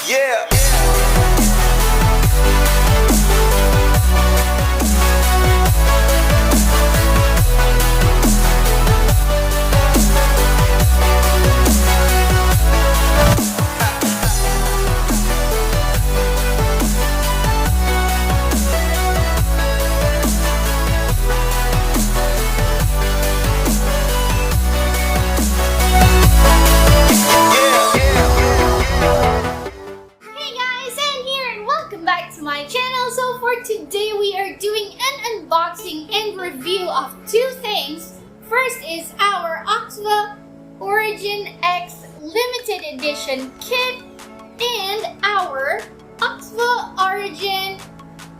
Yeah. Back to my channel. So for today we are doing an unboxing and review of two things. First is our OXVA Origin X limited edition kit and our OXVA Origin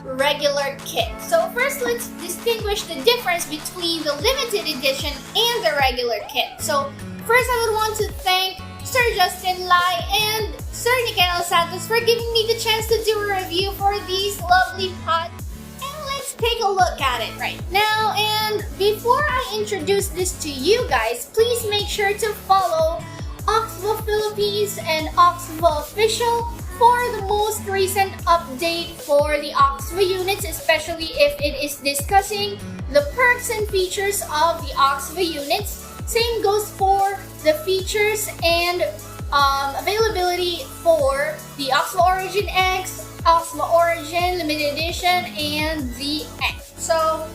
regular kit. So first let's distinguish the difference between the limited edition and the regular kit. So first I would want to thank Sir Justin Lai and Sir Nicanor Santos for giving me the chance to do a review for these lovely pods. And let's take a look at it right now. And before I introduce this to you guys, please make sure to follow OXVA Philippines and OXVA Official for the most recent update for the OXVA units, especially if it is discussing the perks and features of the OXVA units. Same goes for the features and availability for the OXVA Origin X, OXVA Origin Limited Edition, and the X. So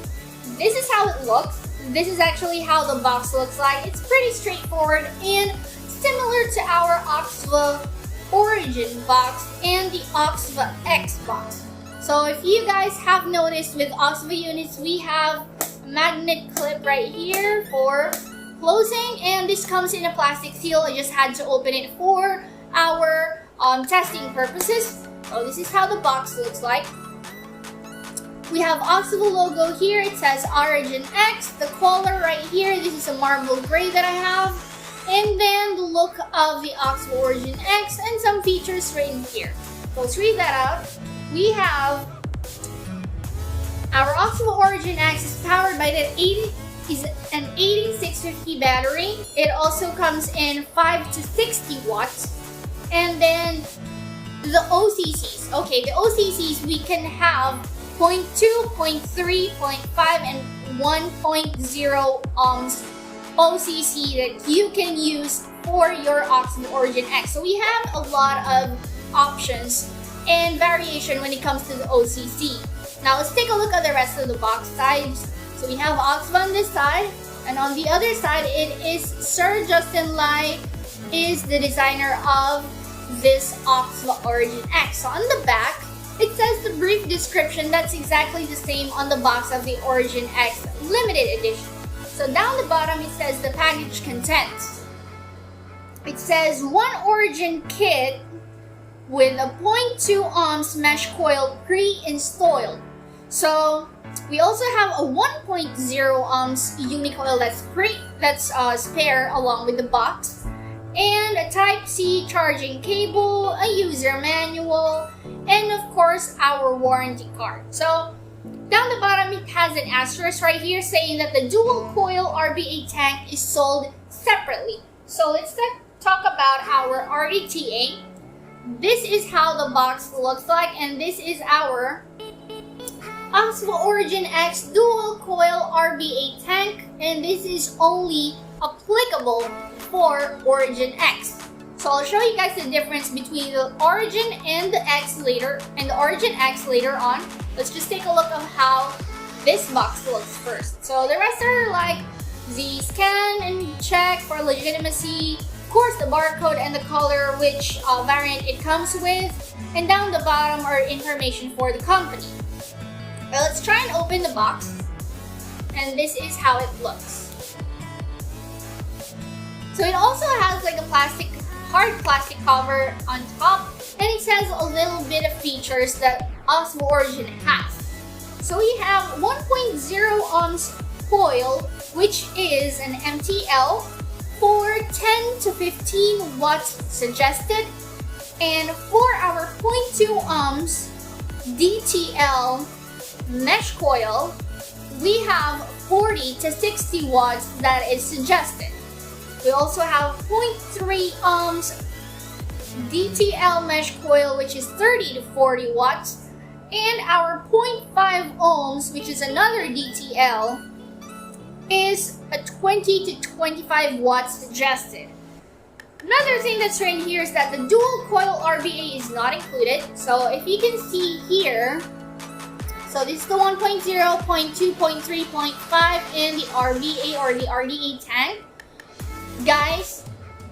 this is how it looks. This is actually how the box looks like. It's pretty straightforward and similar to our OXVA Origin box and the OXVA X box. So if you guys have noticed with OXVA units, we have a magnet clip right here for closing, and this comes in a plastic seal. I just had to open it for our testing purposes. So this is how the box looks like. We have OXVA logo here. It says Origin X. The color right here, this is a marble gray that I have. And then the look of the OXVA Origin X and some features right in here. So let's read that out. We have our OXVA Origin X is powered by an 18650 battery. It also comes in 5 to 60 watts. And then the OCCs. Okay, the OCCs we can have 0.2, 0.3, 0.5, and 1.0 ohms OCC that you can use for your OXVA Origin X. So we have a lot of options and variation when it comes to the OCC. Now let's take a look at the rest of the box sides. So we have OXVA on this side, and on the other side it is Sir Justin Lai is the designer of this OXVA Origin X. So on the back, it says the brief description that's exactly the same on the box of the Origin X limited edition. So down the bottom it says the package contents. It says one Origin kit with a 0.2 ohms mesh coil pre-installed. So we also have a 1.0 ohms unicoil that's spare along with the box, and a Type-C charging cable, a user manual, and of course our warranty card. So down the bottom it has an asterisk right here saying that the dual coil RBA tank is sold separately. So let's talk about our RDTA. This is how the box looks like, and this is our OXVA Origin X dual coil RBA tank, and this is only applicable for Origin X. So I'll show you guys the difference between the Origin and the X later, and the Origin X later on. Let's just take a look at how this box looks first. So the rest are like the scan and check for legitimacy, of course the barcode and the color, which variant it comes with, and down the bottom are information for the company. Now let's try and open the box, and this is how it looks. So it also has like a hard plastic cover on top, and it says a little bit of features that OXVA Origin has. So we have 1.0 ohms coil, which is an MTL for 10 to 15 watts suggested, and for our 0.2 ohms DTL mesh coil, we have 40 to 60 watts that is suggested. We also have 0.3 ohms DTL mesh coil, which is 30 to 40 watts, and our 0.5 ohms, which is another DTL, is a 20 to 25 watts suggested. Another thing that's right here is that the dual coil RBA is not included. So if you can see here, so this is the 1.0, 0.2, 0.3, 0.5, and the RBA or the RDA tank. Guys,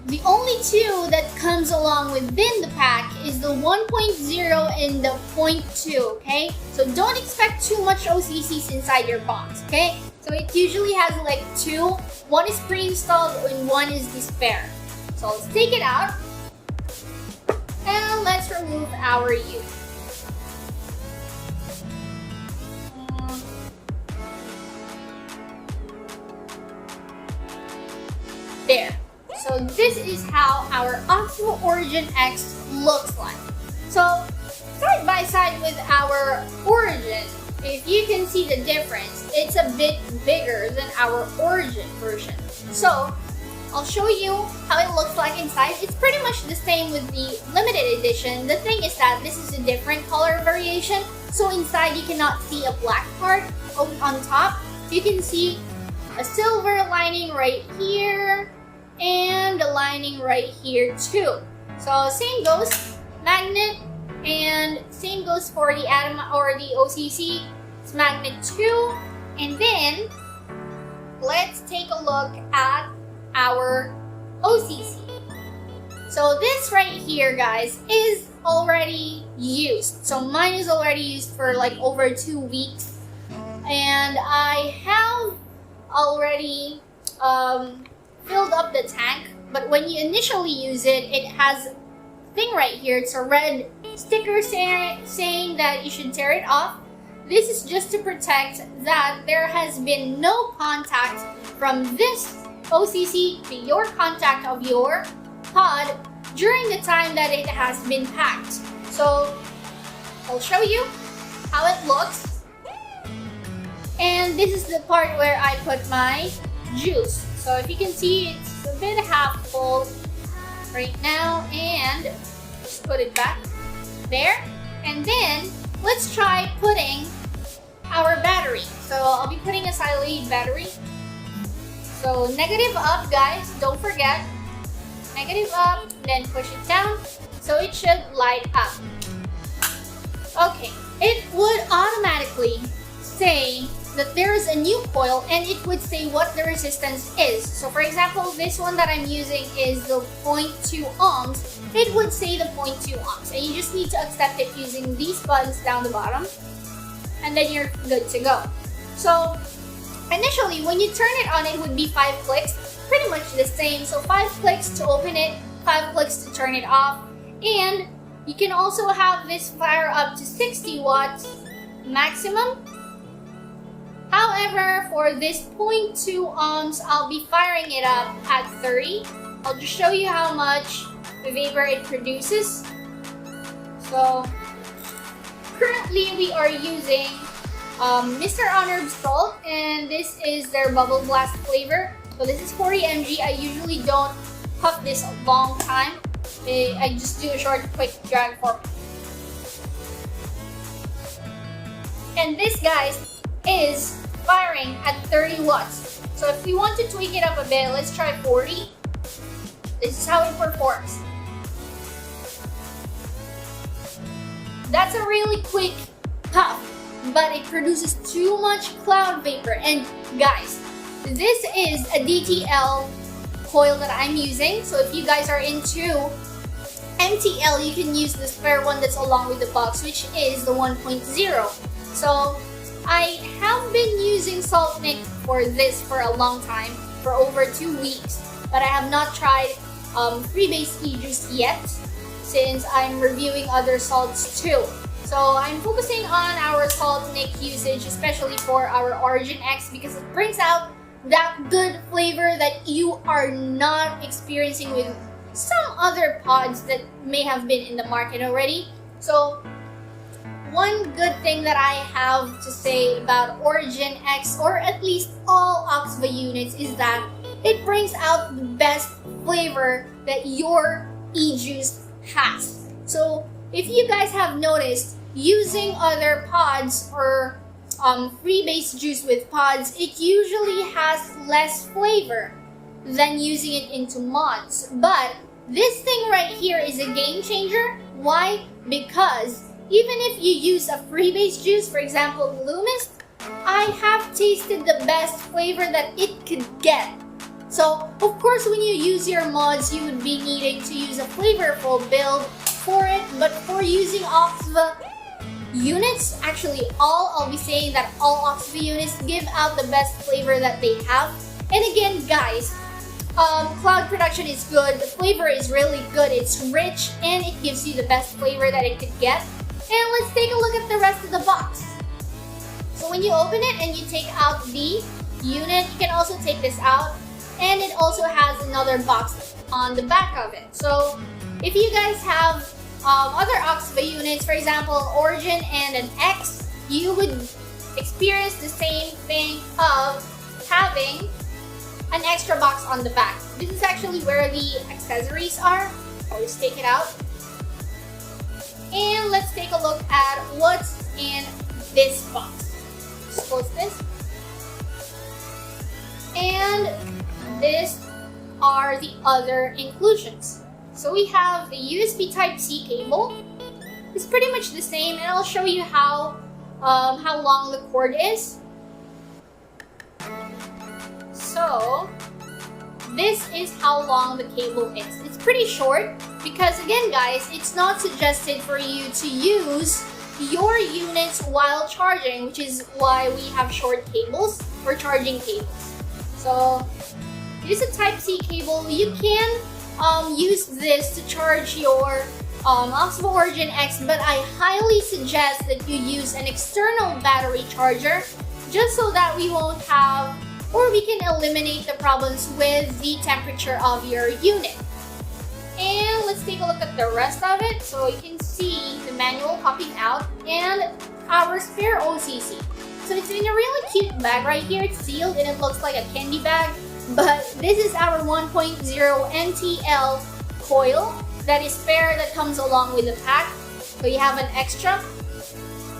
the only two that comes along within the pack is the 1.0 and the 0.2, okay? So don't expect too much OCCs inside your box, okay? So it usually has like two. One is pre-installed and one is the spare. So let's take it out and let's remove our unit. There. So this is how our OXVA Origin X looks like. So side by side with our Origin, if you can see the difference, it's a bit bigger than our Origin version. So I'll show you how it looks like inside. It's pretty much the same with the limited edition. The thing is that this is a different color variation. So inside you cannot see a black part. On top, you can see a silver lining right here and a lining right here too. So same goes magnet, and same goes for the atom or the OCC. It's magnet 2. And then let's take a look at our OCC. So this right here, guys, is already used. So mine is already used for like over 2 weeks, and I have already filled up the tank. But when you initially use it, it has a thing right here. It's a red sticker saying that you should tear it off. This is just to protect that there has been no contact from this OCC to your contact of your pod during the time that it has been packed. So I'll show you how it looks. And this is the part where I put my juice. So if you can see, it's a bit half full right now, and just put it back there. And then let's try putting our battery. So I'll be putting a silane battery. So negative up, guys, don't forget. Negative up, then push it down, so it should light up. Okay, it would automatically say that there is a new coil, and it would say what the resistance is. So for example, this one that I'm using is the 0.2 ohms. It would say the 0.2 ohms, and you just need to accept it using these buttons down the bottom, and then you're good to go. So initially, when you turn it on, it would be 5 clicks, pretty much the same. So 5 clicks to open it, 5 clicks to turn it off, and you can also have this fire up to 60 watts maximum. However, for this 0.2 ohms, I'll be firing it up at 30. I'll just show you how much vapor it produces. So currently we are using Mr. Honor Salt, and this is their bubble blast flavor. So this is 40 mg. I usually don't puff this a long time. I just do a short, quick drag for me. And this, guys, is firing at 30 watts. So if we want to tweak it up a bit, let's try 40. This is how it performs. That's a really quick puff, but it produces too much cloud vapor. And guys, this is a DTL coil that I'm using. So if you guys are into MTL, you can use the spare one that's along with the box, which is the 1.0. So I have been using Saltnik for this for a long time, for over 2 weeks, but I have not tried freebase e-juice yet, since I'm reviewing other salts too. So I'm focusing on our Saltnik usage, especially for our Origin X, because it brings out that good flavor that you are not experiencing with some other pods that may have been in the market already. So one good thing that I have to say about Origin X, or at least all OXVA units, is that it brings out the best flavor that your e-juice has. So if you guys have noticed, using other pods or freebase juice with pods, it usually has less flavor than using it into mods. But this thing right here is a game changer. Why? Because even if you use a freebase juice, for example, Loomis, I have tasted the best flavor that it could get. So, of course, when you use your mods, you would be needing to use a flavorful build for it. But for using OXVA units, actually I'll be saying that all OXVA units give out the best flavor that they have. And again, guys, cloud production is good. The flavor is really good. It's rich and it gives you the best flavor that it could get. And let's take a look at the rest of the box. So when you open it and you take out the unit, you can also take this out. And it also has another box on the back of it. So if you guys have other OXVA units, for example, Origin and an X, you would experience the same thing of having an extra box on the back. This is actually where the accessories are. I'll just take it out. And let's take a look at what's in this box. Just close this. And these are the other inclusions. So we have the USB Type-C cable. It's pretty much the same, and I'll show you how long the cord is. So this is how long the cable is. It's pretty short because, again, guys, it's not suggested for you to use your units while charging, which is why we have short cables for charging cables. So it is a Type-C cable. You can use this to charge your OXVA Origin X, but I highly suggest that you use an external battery charger just so that we won't have, or we can eliminate the problems with the temperature of your unit. And let's take a look at the rest of it. So you can see the manual popping out and our spare OCC. So it's in a really cute bag right here. It's sealed and it looks like a candy bag. But this is our 1.0 NTL coil that is spare, that comes along with the pack. So you have an extra.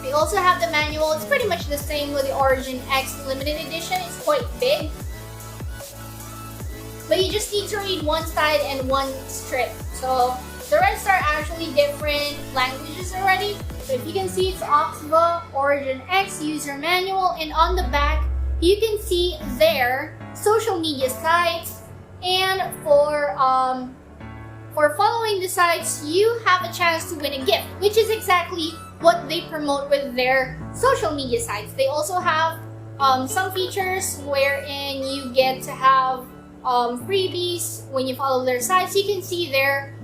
We also have the manual. It's pretty much the same with the Origin X limited edition. It's quite big. But you just need to read one side and one strip. So the rest are actually different languages already. So if you can see, it's OXVA Origin X user manual, and on the back you can see their social media sites, and for following the sites you have a chance to win a gift, which is exactly what they promote with their social media sites. They also have some features wherein you get to have freebies when you follow their sites. You can see their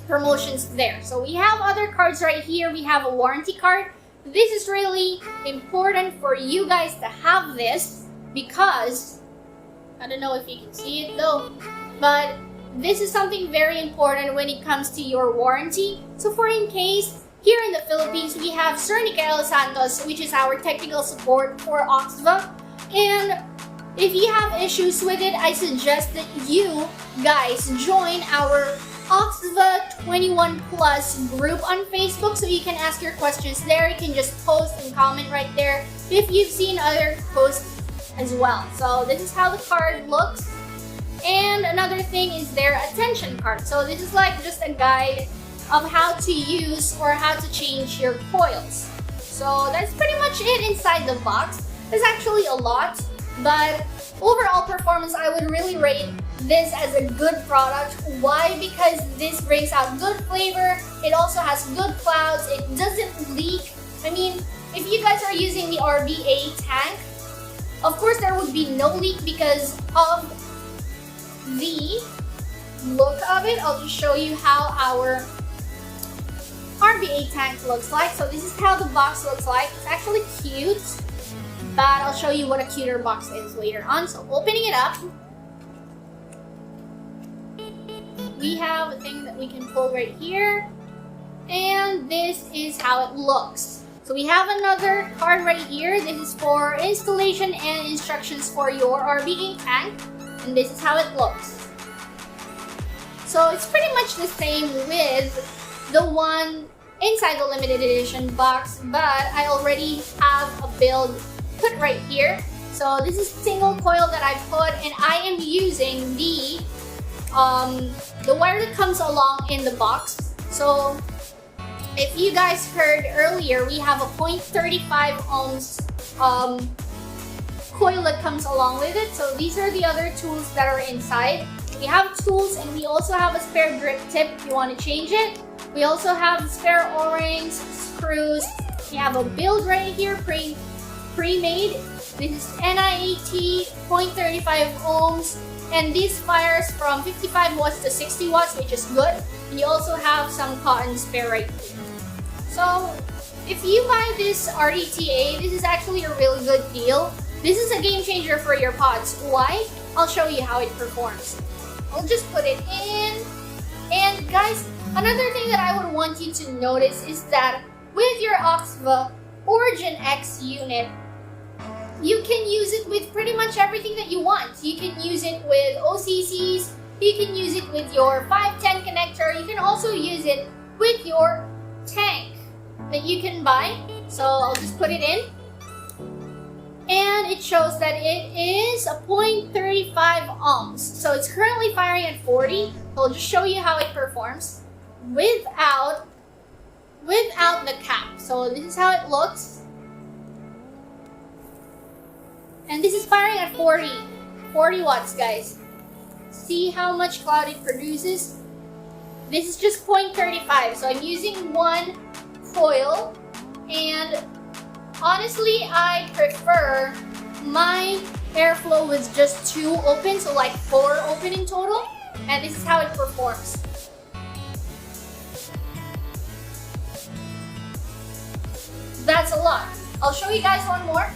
promotions there. So we have other cards right here. We have a warranty card. This is really important for you guys to have this because, I don't know if you can see it though, but this is something very important when it comes to your warranty. So for in case, here in the Philippines, we have Sir Nicael Santos, which is our technical support for OXVA. And if you have issues with it, I suggest that you guys join our OXVA 21 Plus group on Facebook so you can ask your questions there. You can just post and comment right there if you've seen other posts as well. So this is how the card looks. And another thing is their attention card. So this is like just a guide of how to use or how to change your coils. So that's pretty much it inside the box. There's actually a lot, but overall performance, I would really rate this as a good product. Why? Because this brings out good flavor. It also has good clouds. It doesn't leak. I mean, if you guys are using the RBA tank, of course there would be no leak because of the look of it. I'll just show you how our RBA tank looks like. So this is how the box looks like. It's actually cute, but I'll show you what a cuter box is later on. So opening it up, we have a thing that we can pull right here, and this is how it looks. So we have another card right here. This is for installation and instructions for your RBA tank, and this is how it looks. So it's pretty much the same with the one inside the limited edition box, but I already have a build put right here. So this is single coil that I put, and I am using the wire that comes along in the box. So if you guys heard earlier, we have a 0.35 ohms coil that comes along with it. So these are the other tools that are inside. We have tools, and we also have a spare grip tip if you want to change it. We also have spare O-rings, screws. We have a build right here, pre-made. This is NIAT 0.35 ohms, and this fires from 55 watts to 60 watts, which is good. And you also have some cotton spare right here. So if you buy this RDTA, this is actually a really good deal. This is a game changer for your pods. Why? I'll show you how it performs. I'll just put it in. And guys, another thing that I would want you to notice is that with your OXVA Origin X unit, you can use it with pretty much everything that you want. You can use it with OCCs, you can use it with your 510 connector, you can also use it with your tank that you can buy. So I'll just put it in. And it shows that it is a 0.35 ohms. So it's currently firing at 40. I'll just show you how it performs without the cap. So this is how it looks. And this is firing at 40 watts, guys. See how much cloud it produces? This is just 0.35. So I'm using one coil, and honestly, I prefer my airflow with just 2 open, so like 4 open in total. And this is how it performs. That's a lot. I'll show you guys one more.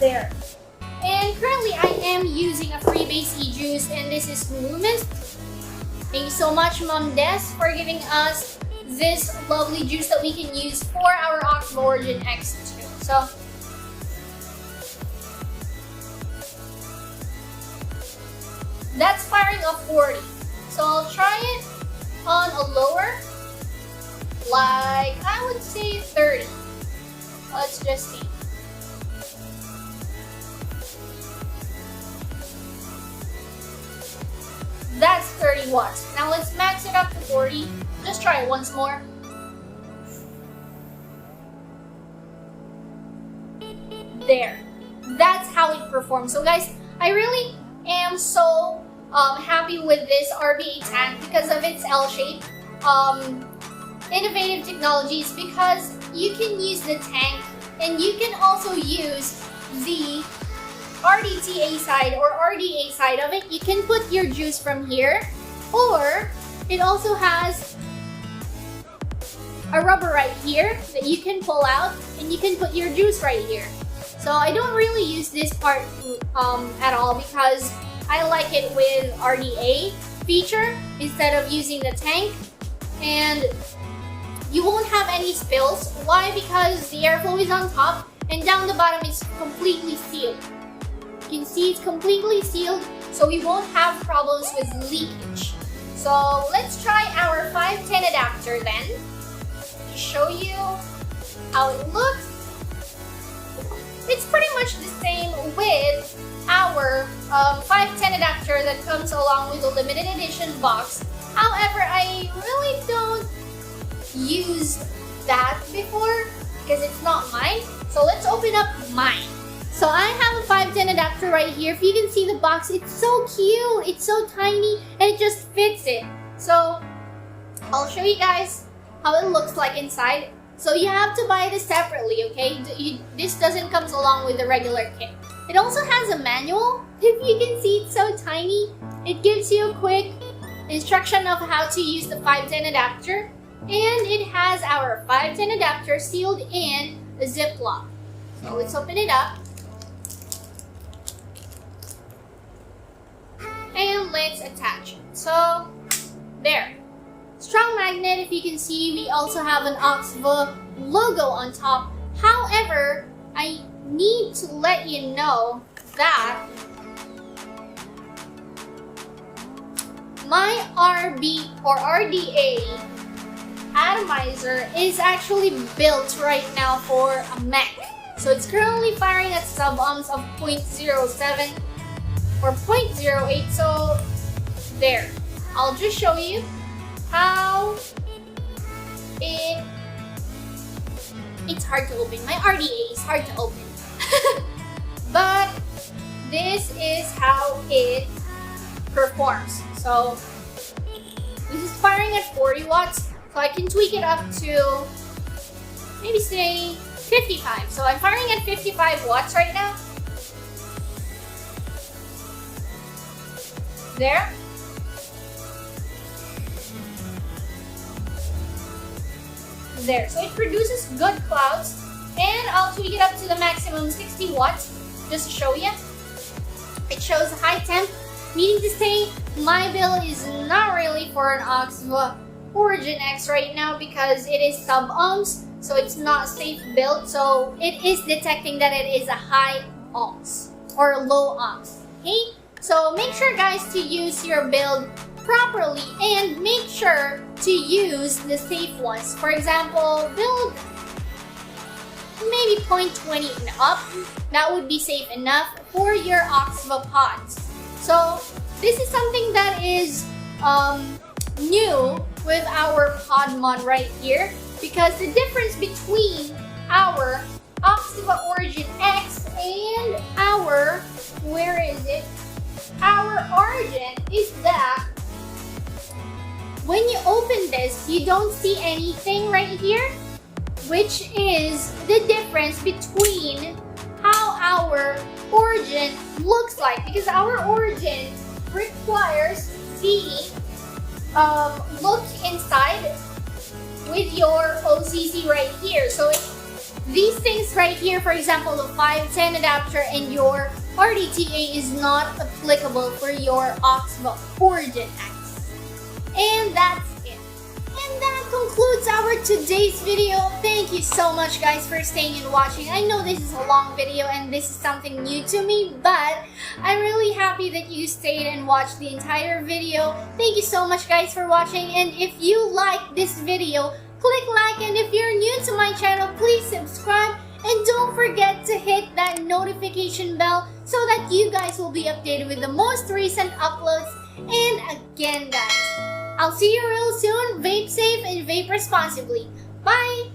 There. And currently I am using a Freebase e-juice, and this is Loomis. Thank you so much, Mom Des, for giving us this lovely juice that we can use for our OXVA Origin X2. So that's firing a 40. So I'll try it on a lower, like I would say 30. Let's just see. That's 30 watts. Now let's max it up to 40. Just try it once more. There. That's how it performs. So guys, I really am so happy with this RBA tank because of its L-shape. Innovative technologies, because you can use the tank and you can also use the RDTA side or RDA side of it. You can put your juice from here, or it also has a rubber right here that you can pull out and you can put your juice right here. So I don't really use this part at all because I like it with RDA feature instead of using the tank, and you won't have any spills. Why? Because the airflow is on top and down the bottom is completely sealed. You can see it's completely sealed, so we won't have problems with leakage. So let's try our 510 adapter then to show you how it looks. It's pretty much the same with our 510 adapter that comes along with the limited edition box. However, I really don't use that before because it's not mine. So let's open up mine. So I have a 510 adapter right here. If you can see the box, it's so cute. It's so tiny and it just fits it. So I'll show you guys how it looks like inside. So you have to buy this separately, okay? This doesn't come along with the regular kit. It also has a manual. If you can see, it's so tiny. It gives you a quick instruction of how to use the 510 adapter. And it has our 510 adapter sealed in a Ziploc. So let's open it up. And let's attach it. So there. Strong magnet. If you can see, we also have an OXVA logo on top. However, I need to let you know that my RB or RDA atomizer is actually built right now for a Mac. So it's currently firing at sub-ohms of 0.07 or 0.08. So there. I'll just show you how it's hard to open. My RDA is hard to open. But this is how it performs. So this is firing at 40 watts. So I can tweak it up to maybe say 55. So I'm firing at 55 watts right now. There. There. So it produces good clouds. And I'll tweak it up to the maximum 60 watts just to show you. It shows high temp, meaning to say my build is not really for an OXVA Origin X right now because it is sub-ohms, so it's not safe build. So it is detecting that it is a high ohms or low ohms. Okay? So make sure guys to use your build properly and make sure to use the safe ones. For example, build maybe 0.20 and up. That would be safe enough for your OXVA pods. So this is something that is new with our pod mod right here, because the difference between our OXVA Origin X and our, where is it? Our Origin is that when you open this, you don't see anything right here, which is the difference between how our Origin looks like, because our Origin requires the look inside with your OCC right here. So these things right here, for example, the 510 adapter and your RDTA is not applicable for your OXVA Origin X. And that's it. And that concludes our today's video. Thank you so much guys for staying and watching. I know this is a long video and this is something new to me, but I'm really happy that you stayed and watched the entire video. Thank you so much guys for watching, and if you like this video, click like, and if you're new to my channel, please subscribe, and don't forget to hit that notification bell so that you guys will be updated with the most recent uploads. And again guys, I'll see you real soon. Vape safe and vape responsibly. Bye!